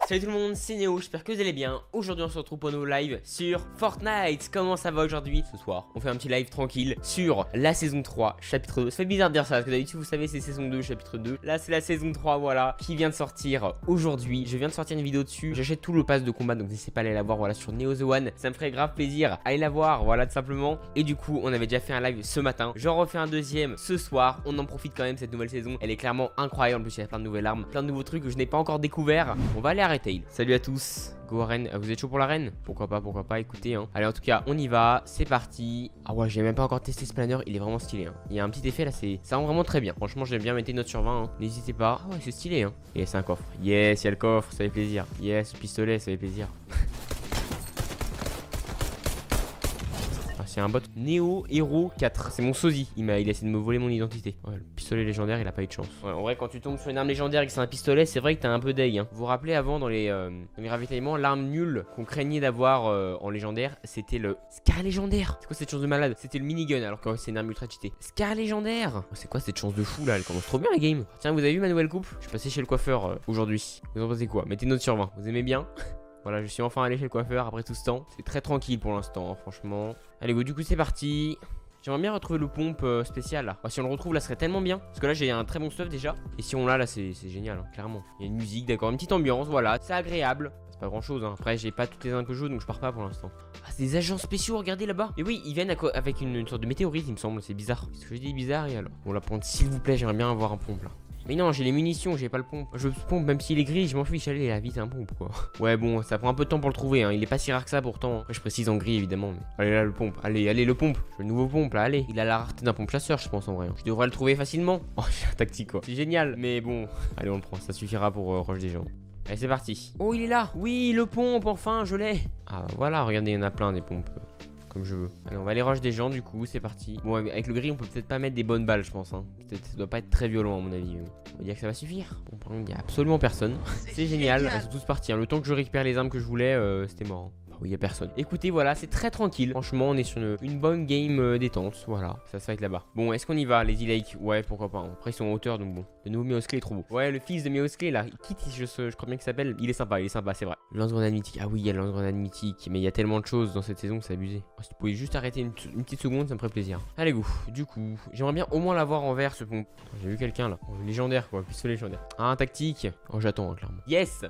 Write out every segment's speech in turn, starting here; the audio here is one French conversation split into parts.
Salut tout le monde, c'est Néo, j'espère que vous allez bien. Aujourd'hui on se retrouve pour un nouveau live sur Fortnite. Comment ça va aujourd'hui? Ce soir, on fait un petit live tranquille sur la saison 3, chapitre 2. Ça fait bizarre de dire ça, parce que d'habitude vous savez c'est saison 2, chapitre 2. Là c'est la saison 3, voilà, qui vient de sortir aujourd'hui. Je viens de sortir une vidéo dessus. J'achète tout le pass de combat, donc n'hésitez pas à aller la voir, voilà, sur Neo The One. Ça me ferait grave plaisir, allez la voir, voilà, tout simplement. Et du coup, on avait déjà fait un live ce matin. J'en refais un deuxième ce soir. On en profite quand même, cette nouvelle saison. Elle est clairement incroyable. En plus, il y a plein de nouvelles armes, plein de nouveaux trucs que je n'ai pas encore découvert. On va aller à Retail. Salut à tous. Go arène, vous êtes chaud pour l'arène? Pourquoi pas, écoutez hein. Allez en tout cas on y va, c'est parti. Ah ouais j'ai même pas encore testé ce planner, il est vraiment stylé hein. Il y a un petit effet là, ça rend vraiment très bien. Franchement j'aime bien, mettez une note sur 20 hein. N'hésitez pas. Ah ouais c'est stylé hein. Et c'est un coffre, yes il y a le coffre, ça fait plaisir. Yes pistolet, ça fait plaisir. C'est un bot Neo Hero 4. C'est mon sosie. Il a essayé de me voler mon identité. Ouais, le pistolet légendaire, il a pas eu de chance. Ouais, en vrai, quand tu tombes sur une arme légendaire et que c'est un pistolet, c'est vrai que t'as un peu deg. Hein. Vous vous rappelez avant dans les ravitaillements, l'arme nulle qu'on craignait d'avoir en légendaire, c'était le Scar légendaire. C'est quoi cette chance de malade? C'était le minigun alors que c'est une arme ultra cheatée. Scar légendaire. Oh, c'est quoi cette chance de fou là? Elle commence trop bien la game. Tiens, vous avez vu ma nouvelle coupe? Je suis passé chez le coiffeur aujourd'hui. Vous en pensez quoi? Mettez une note sur 20. Vous aimez bien? Voilà, je suis enfin allé chez le coiffeur après tout ce temps. C'est très tranquille pour l'instant, hein, franchement. Allez, go, du coup, c'est parti. J'aimerais bien retrouver le pompe spécial là. Si on le retrouve là, ce serait tellement bien. Parce que là, j'ai un très bon stuff déjà. Et si on l'a là, c'est génial, hein, clairement. Il y a une musique, d'accord, une petite ambiance, voilà. C'est agréable. C'est pas grand chose, hein. Après, j'ai pas toutes les armes que je joue, donc je pars pas pour l'instant. Ah, c'est des agents spéciaux, regardez là-bas. Et oui, ils viennent avec une sorte de météorite, il me semble. C'est bizarre. Est-ce que je dis bizarre et alors? Bon, la pompe, s'il vous plaît, j'aimerais bien avoir un pompe là. Mais non, j'ai les munitions, j'ai pas le pompe. Je pompe même s'il est gris, je m'en fiche. Allez, la vite, un pompe quoi. Ouais, bon, ça prend un peu de temps pour le trouver. Hein. Il est pas si rare que ça pourtant. Après, je précise en gris évidemment. Mais... allez, là, le pompe. Allez, le pompe. Le nouveau pompe là, allez. Il a la rareté d'un pompe chasseur, je pense en vrai. Je devrais le trouver facilement. Oh, j'ai un tactique quoi. C'est génial, mais bon. Allez, on le prend. Ça suffira pour rush des gens. Allez, c'est parti. Oh, il est là. Oui, le pompe, enfin, je l'ai. Ah, voilà, regardez, il y en a plein des pompes. Comme je veux. Allez, on va aller rush des gens du coup, c'est parti. Bon, avec le gris, on peut peut-être pas mettre des bonnes balles, je pense. Hein. Ça doit pas être très violent à mon avis. On va dire que ça va suffire. Bon, par contre, il y a absolument personne. C'est génial. Ils sont tous partis. Hein. Le temps que je récupère les armes que je voulais, c'était mort. Hein. Oui, il y a personne. Écoutez, voilà, c'est très tranquille. Franchement, on est sur une bonne game détente. Voilà, ça se fait là-bas. Bon, est-ce qu'on y va, les E-Lake? Ouais, pourquoi pas. Hein. Après, ils sont en hauteur, donc bon. Le nouveau Méosclé est trop beau. Ouais, le fils de Méosclé, là, Kit, je crois bien qu'il s'appelle. Il est sympa, c'est vrai. Lance-grenade mythique. Ah oui, il y a le lance-grenade mythique. Mais il y a tellement de choses dans cette saison que c'est abusé. Oh, si tu pouvais juste arrêter une petite seconde, ça me ferait plaisir. Allez, go. Du coup, j'aimerais bien au moins l'avoir en vert, ce pompe. J'ai vu quelqu'un là. Oh, légendaire, quoi. Pistolet légendaire. Ah, un tactique. Oh, j'attends, hein, clairement. Yes.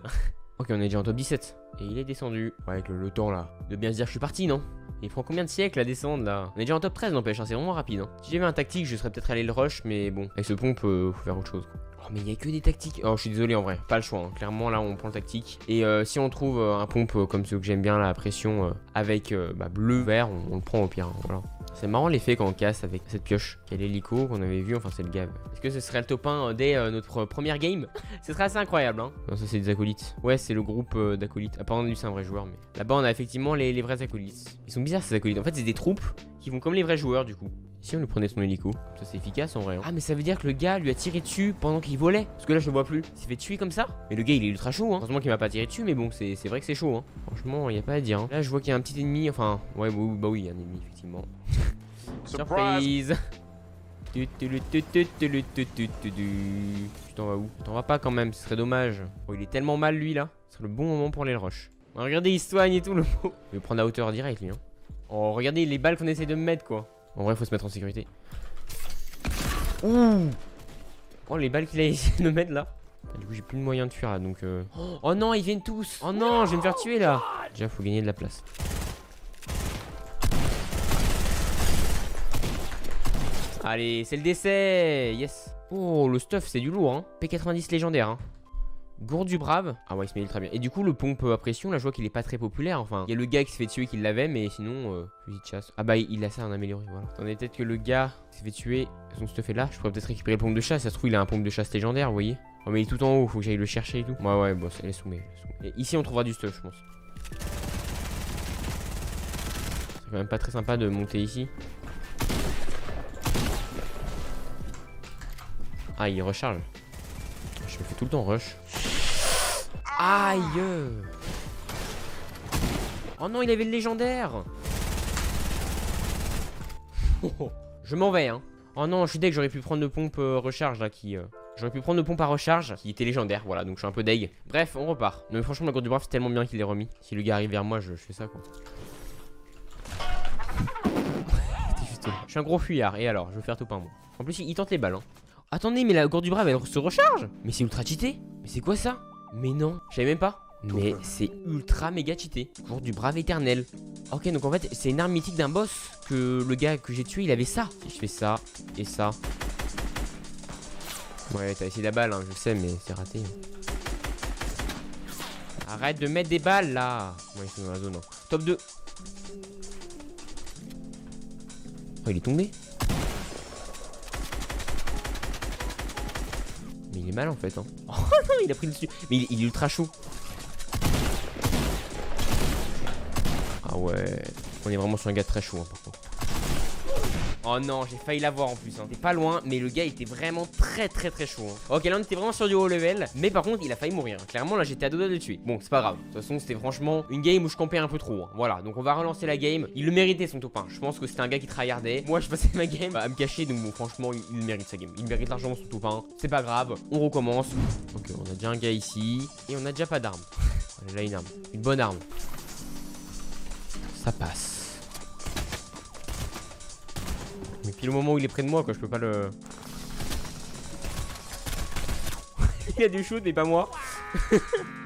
Ok, on est déjà en top 17. Et il est descendu. Ouais, avec le temps là. De bien se dire, je suis parti, non? Il prend combien de siècles à descendre là? On est déjà en top 13, n'empêche, hein, c'est vraiment rapide. Hein. Si j'avais un tactique, je serais peut-être allé le rush, mais bon, avec ce pompe, faut faire autre chose. Oh, mais il y a que des tactiques. Oh, je suis désolé en vrai, pas le choix. Hein. Clairement, là, on prend le tactique. Et si on trouve un pompe comme ceux que j'aime bien, là, à pression, avec bleu, vert, on le prend au pire. Hein, voilà. C'est marrant l'effet quand on casse avec cette pioche. Quel hélico qu'on avait vu, enfin c'est le gab. Est-ce que ce serait le top 1 dès notre première game? Ce serait assez incroyable hein. Non ça c'est des acolytes. Ouais c'est le groupe d'acolytes. Apparemment lui c'est un vrai joueur mais. Là-bas on a effectivement les vrais acolytes. Ils sont bizarres ces acolytes. En fait c'est des troupes qui vont comme les vrais joueurs du coup. Si on lui prenait son hélico, ça c'est efficace en vrai. Hein. Ah mais ça veut dire que le gars lui a tiré dessus pendant qu'il volait. Parce que là je le vois plus. Il s'est fait tuer comme ça. Mais le gars il est ultra chaud hein. Heureusement qu'il m'a pas tiré dessus mais bon c'est vrai que c'est chaud hein. Franchement y a pas à dire hein. Là je vois qu'il y a un petit ennemi. Enfin ouais bah oui il y a un ennemi effectivement. Surprise. Tu t'en vas où? T'en vas pas quand même, ce serait dommage. Oh il est tellement mal lui là. Ce serait le bon moment pour les rush. Oh, regardez il se soigne et tout le mot. Il va prendre la hauteur direct lui hein. Oh regardez les balles qu'on essaie de me mettre quoi. En vrai faut se mettre en sécurité. Ouh. Oh les balles qu'il a essayé de mettre là. Du coup j'ai plus de moyens de fuir là donc Oh non ils viennent tous. Oh non je vais me faire tuer là. Déjà faut gagner de la place. Allez, c'est le décès. Yes. Oh, le stuff, c'est du lourd, hein. P90 légendaire, hein. Gourde du brave. Ah ouais, il se met très bien. Et du coup, le pompe à pression, là, je vois qu'il est pas très populaire. Enfin, il y a le gars qui s'est fait tuer qui l'avait, mais sinon, fusil de chasse. Ah bah, il a ça en amélioré, voilà. Attendez, peut-être que le gars qui s'est fait tuer, son stuff est là. Je pourrais peut-être récupérer le pompe de chasse. Ça se trouve, il a un pompe de chasse légendaire, vous voyez. Oh, mais il est tout en haut, faut que j'aille le chercher et tout. Ouais, bon, laisse tomber. Et ici, on trouvera du stuff, je pense. C'est quand même pas très sympa de monter ici. Ah il recharge. Je me fais tout le temps rush. Aïe. Oh non il avait le légendaire. Je m'en vais hein. Oh non je suis deg, j'aurais pu prendre le pompe recharge là qui J'aurais pu prendre le pompe à recharge qui était légendaire, voilà, donc je suis un peu deg. Bref, on repart. Non mais franchement, la gourde du brave, c'est tellement bien qu'il l'ait remis. Si le gars arrive vers moi, je fais ça quoi. Je suis un gros fuyard, et alors, je vais faire tout pain moi. En plus, il tente les balles. Hein. Attendez, mais la gourde du brave, elle se recharge. Mais c'est ultra cheaté. Mais c'est quoi ça? Mais non, je savais même pas. Mais c'est ultra méga cheaté. Gourde du brave éternel. Ok, donc en fait, c'est une arme mythique d'un boss. Que le gars que j'ai tué, il avait ça. Si je fais ça, et ça. Ouais, t'as essayé la balle, hein, je sais, mais c'est raté. Arrête de mettre des balles, là. Ouais, ils sont dans la zone, hein. Top 2. Oh, il est tombé. Mais il est mal, en fait, hein. Oh non, il a pris le dessus. Mais il est ultra chaud. Ah ouais. On est vraiment sur un gars très chaud, hein, par contre. Oh non, j'ai failli l'avoir en plus. Hein. T'es pas loin, mais le gars était vraiment très chaud. Hein. Ok, là on était vraiment sur du haut level, mais par contre il a failli mourir. Clairement là j'étais à deux doigts de le tuer. Bon, c'est pas grave. De toute façon, c'était franchement une game où je campais un peu trop. Hein. Voilà, donc on va relancer la game. Il le méritait son top 1. Je pense que c'était un gars qui tryhardait. Moi je passais ma game à me cacher, donc bon, franchement il mérite sa game. Il mérite largement son top 1. C'est pas grave, on recommence. Ok, on a déjà un gars ici et on a déjà pas d'arme. Là une arme, une bonne arme. Ça passe. Mais puis le moment où il est près de moi, quoi, je peux pas le... Il a du shoot, mais pas moi.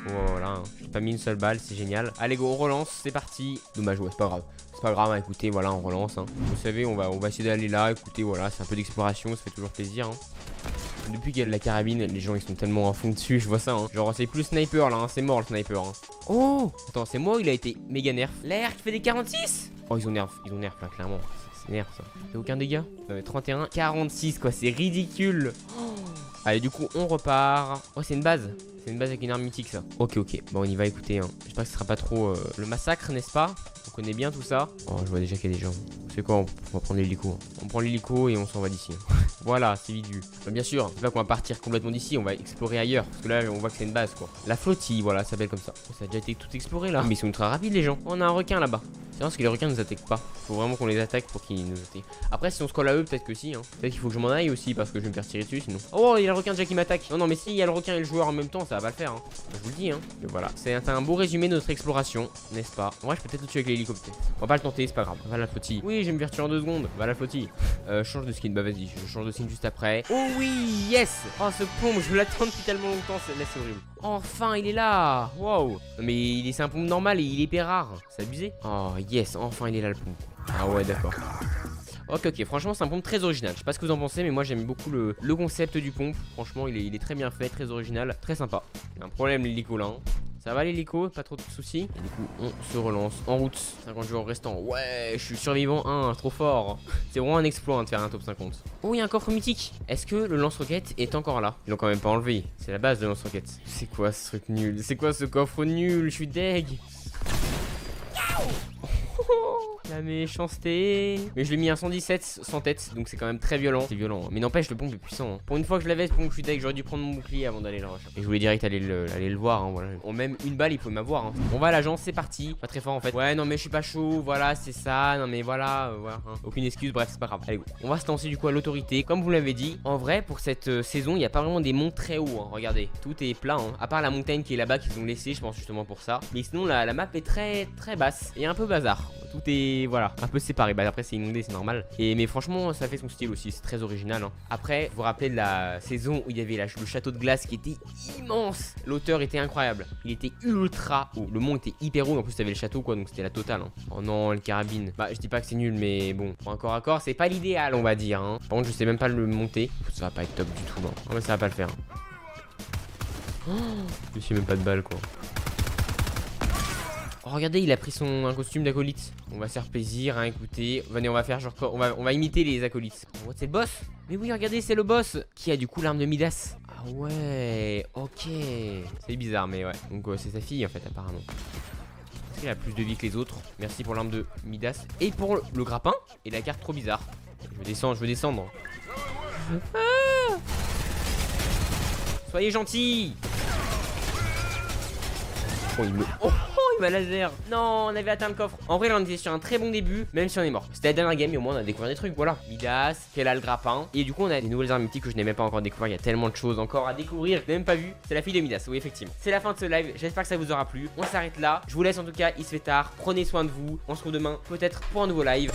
Voilà, hein. J'ai pas mis une seule balle, c'est génial. Allez go, on relance, c'est parti. Dommage, ouais, c'est pas grave. C'est pas grave, hein, écoutez, voilà, on relance. Hein. Vous savez, on va essayer d'aller là, écoutez, voilà, c'est un peu d'exploration, ça fait toujours plaisir. Hein. Depuis qu'il y a de la carabine, les gens ils sont tellement à fond dessus, je vois ça. Hein. Genre, c'est plus sniper là, hein. C'est mort le sniper. Hein. Oh, attends, c'est moi, il a été méga nerf. L'air qui fait des 46. Oh, ils ont nerf là, clairement. C'est nerf ça. Fait aucun dégât. 31, 46 quoi, c'est ridicule. Oh. Allez, du coup, on repart. Oh, c'est une base. C'est une base avec une arme mythique ça. Ok, bon, on y va, écoutez. Hein. J'espère que ce sera pas trop le massacre, n'est-ce pas? On connaît bien tout ça. Oh, je vois déjà qu'il y a des gens. C'est quoi? On va prendre l'hélico. On prend l'hélico et on s'en va d'ici. Voilà, c'est vite vu. Bien sûr, c'est pas qu'on va partir complètement d'ici, on va explorer ailleurs. Parce que là, on voit que c'est une base quoi. La flottille, voilà, ça s'appelle comme ça. Oh, ça a déjà été tout exploré là. Mais ils sont ultra rapides les gens. Oh, on a un requin là-bas. C'est parce que les requins nous attaquent pas. Faut vraiment qu'on les attaque pour qu'ils nous attaquent. Après, si on se colle à eux, peut-être que si. Hein. Peut-être qu'il faut que je m'en aille aussi parce que je vais me faire tirer dessus sinon. Oh, il y a le requin déjà qui m'attaque. Non, mais si il y a le requin et le joueur en même temps, ça va pas le faire. Hein. Je vous le dis. Hein. Mais voilà. C'est un beau résumé de notre exploration, n'est-ce pas? Moi, je peux peut-être le tuer avec l'hélicoptère. On va pas le tenter, c'est pas grave. Va la flottille. Oui, je vais me faire tuer en 2 secondes. Va la flottille. Change de skin. Bah, vas-y, je change de skin juste après. Oh oui, yes. Oh, ce pompe, je l'attends depuis tellement longtemps. Là, c'est horrible. Enfin, il est là. Wow. Mais c'est un pompe normal et il est hyper rare. C'est abusé. Oh, yes. Enfin, il est là le pompe. Ah ouais, d'accord. Ok, franchement, c'est un pompe très original. Je sais pas ce que vous en pensez, mais moi, j'aime beaucoup le concept du pompe. Franchement, il est très bien fait, très original, très sympa. Il y a un problème, l'hélico là. Hein. Ça va l'hélico, pas trop de soucis. Et du coup, on se relance en route. 50 joueurs restants. Ouais, je suis survivant 1, trop fort. C'est vraiment un exploit hein, de faire un top 50. Oh, il y a un coffre mythique. Est-ce que le lance-roquette est encore là? Ils l'ont quand même pas enlevé. C'est la base de lance-roquette. C'est quoi ce truc nul? C'est quoi ce coffre nul? Je suis deg. La méchanceté. Mais je l'ai mis à 117 sans tête, donc c'est quand même très violent. C'est violent, hein. Mais n'empêche, le pompe est puissant. Hein. Pour une fois que je l'avais, ce pompe, je suis deck. J'aurais dû prendre mon bouclier avant d'aller le rechercher. Et je voulais direct aller le voir. Hein, voilà. En même une balle, il pouvait m'avoir. Hein. On va à l'agence, c'est parti. Pas très fort en fait. Ouais, non, mais je suis pas chaud. Voilà, c'est ça. Non, mais voilà. Voilà hein. Aucune excuse. Bref, c'est pas grave. Allez, go. On va se lancer du coup à l'autorité. Comme vous l'avez dit, en vrai, pour cette saison, il n'y a pas vraiment des monts très hauts. Hein. Regardez, tout est plat. Hein. À part la montagne qui est là-bas, qu'ils ont laissé, je pense justement pour ça. Mais sinon, la map est très basse et un peu bazar. Tout est, voilà, un peu séparé. Bah après c'est inondé, c'est normal. Mais franchement ça fait son style aussi, c'est très original hein. Après vous vous rappelez de la saison où il y avait le château de glace qui était immense. L'auteur était incroyable, il était ultra haut. Le mont était hyper haut, en plus t'avais le château quoi, donc c'était la totale hein. Oh non, le carabine. Bah je dis pas que c'est nul, mais bon, pour un corps à corps c'est pas l'idéal on va dire hein. Par contre je sais même pas le monter. Ça va pas être top du tout non. Non mais ça va pas le faire. Oh, je suis même pas de balle quoi. Oh, regardez, il a pris un costume d'acolyte. On va se faire plaisir, hein, écoutez. Venez, on va faire genre on va imiter les acolytes. Oh, c'est le boss. Mais oui, regardez, c'est le boss qui a du coup l'arme de Midas. Ah ouais, ok. C'est bizarre, mais ouais. Donc c'est sa fille en fait, apparemment. Est-ce qu'il a plus de vie que les autres? Merci pour l'arme de Midas. Et pour le grappin et la carte trop bizarre. Je veux descendre. Ah, soyez gentils. Oh, il ma laser. Non, on avait atteint le coffre. En vrai, là, on était sur un très bon début, même si on est mort. C'était la dernière game, mais au moins, on a découvert des trucs. Voilà. Midas, Kella le grappin. Et du coup, on a des nouvelles armes mythiques que je n'ai même pas encore découvert. Il y a tellement de choses encore à découvrir. Je n'ai même pas vu. C'est la fille de Midas. Oui, effectivement. C'est la fin de ce live. J'espère que ça vous aura plu. On s'arrête là. Je vous laisse en tout cas. Il se fait tard. Prenez soin de vous. On se retrouve demain, peut-être pour un nouveau live.